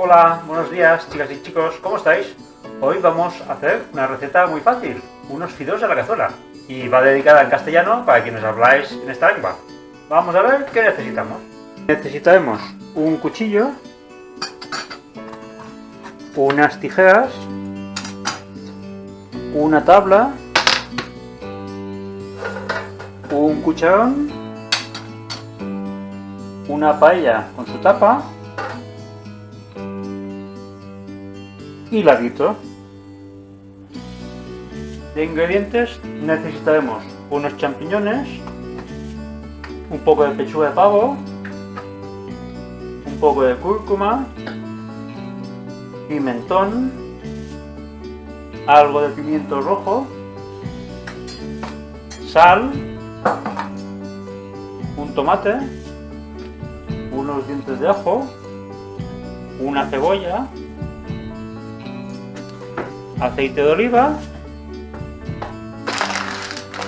Hola, buenos días chicas y chicos, ¿cómo estáis? Hoy vamos a hacer una receta muy fácil, unos fideos a la cazuela. Y va dedicada en castellano para quienes habláis en esta lengua. Vamos a ver qué necesitamos. Necesitaremos un cuchillo, unas tijeras, una tabla, un cucharón, una paella con su tapa y ladito. De ingredientes necesitaremos unos champiñones, un poco de pechuga de pavo, un poco de cúrcuma, pimentón, algo de pimiento rojo, sal, un tomate, unos dientes de ajo, una cebolla, aceite de oliva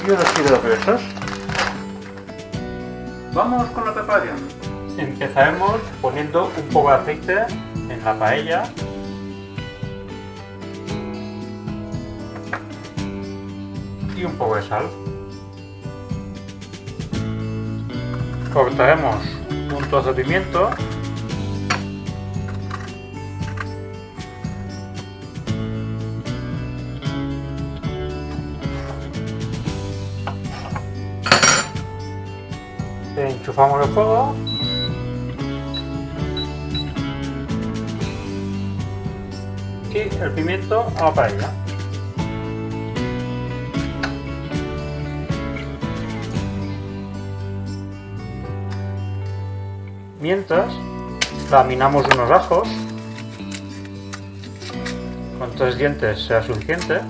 y unos fideos gruesos. Vamos con la preparación. Empezaremos poniendo un poco de aceite en la paella. Y un poco de sal. Cortaremos un trozo de pimiento. Enchufamos el fuego. Y el pimiento a la paella. Mientras, laminamos unos ajos. Con 3 dientes será suficiente.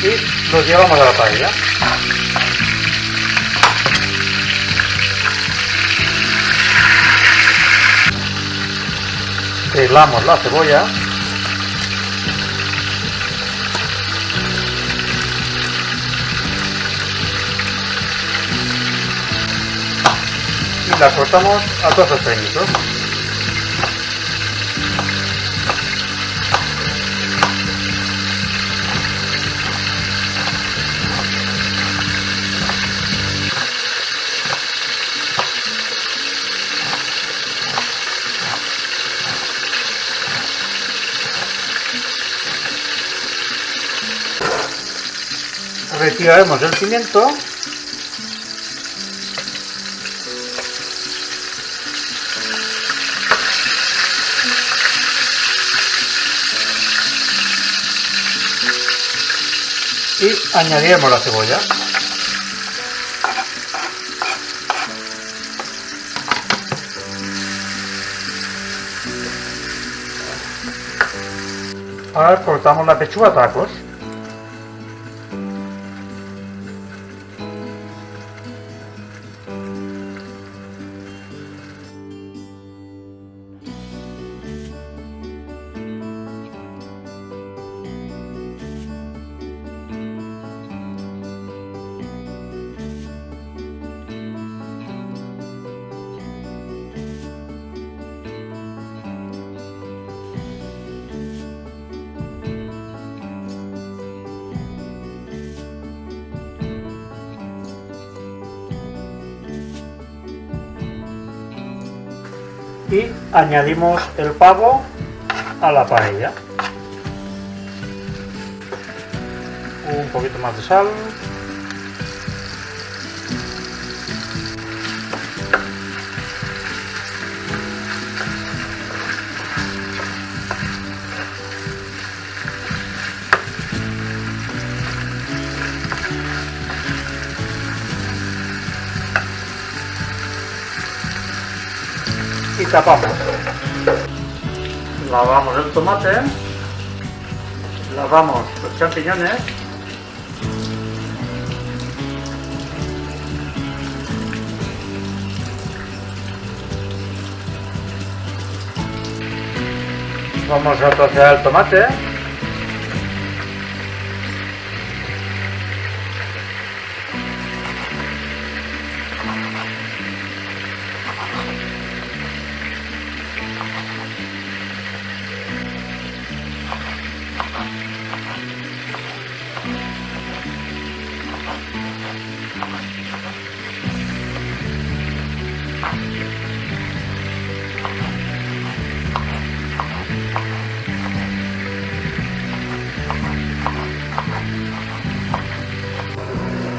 Y los llevamos a la paella. Pelamos la cebolla. Y la cortamos a trozos pequeñitos. Retiraremos el pimiento y añadiremos la cebolla. Ahora cortamos la pechuga a tacos. Y añadimos el pavo a la paella. Un poquito más de sal. Y tapamos. Lavamos el tomate, lavamos los champiñones, vamos a trocear el tomate,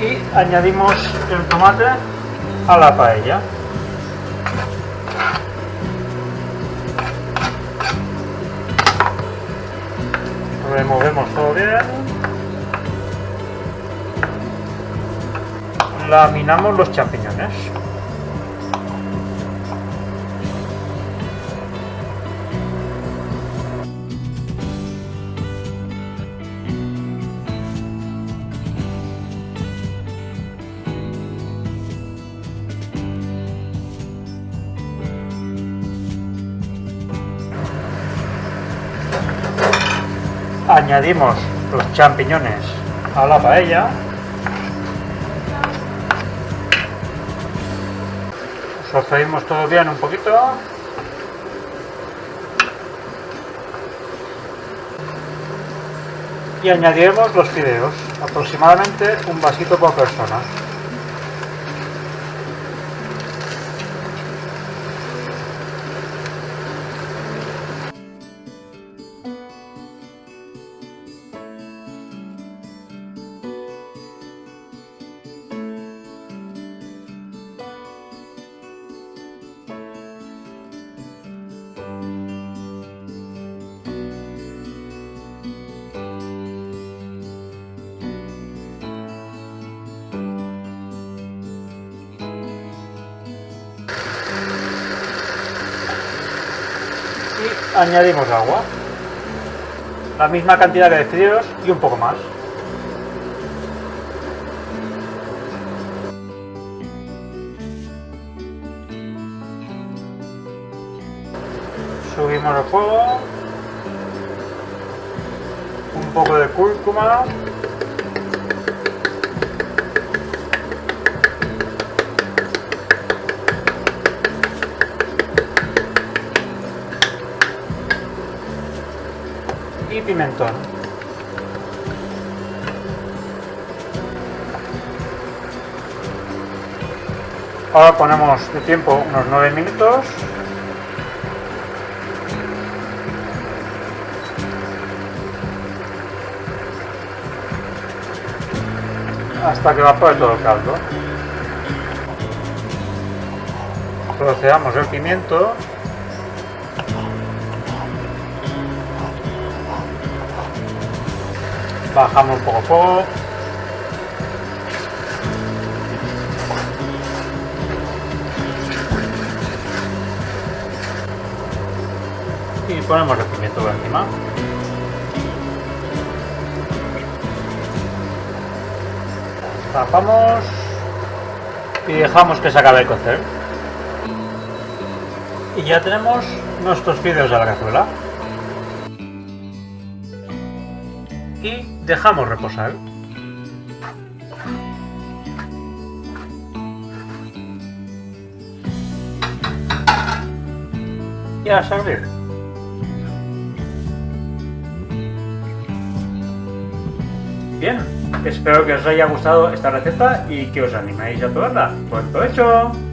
y añadimos el tomate a la paella. Removemos todo bien. Laminamos los champiñones. Añadimos los champiñones a la paella. Sofreímos todo bien un poquito. Y añadiremos los fideos, aproximadamente un vasito por persona. Y añadimos agua, la misma cantidad de fideos y un poco más. Subimos el fuego, un poco de cúrcuma, y pimentón. Ahora ponemos de tiempo unos 9 minutos. Hasta que evapore todo el caldo. Troceamos el pimiento. Bajamos un poco el fuego. Y ponemos el pimiento por encima. Tapamos y dejamos que se acabe de cocer. Y ya tenemos nuestros fideos a la cazuela. Y dejamos reposar. Y a servir. Bien, espero que os haya gustado esta receta y que os animéis a probarla. ¡Buen provecho!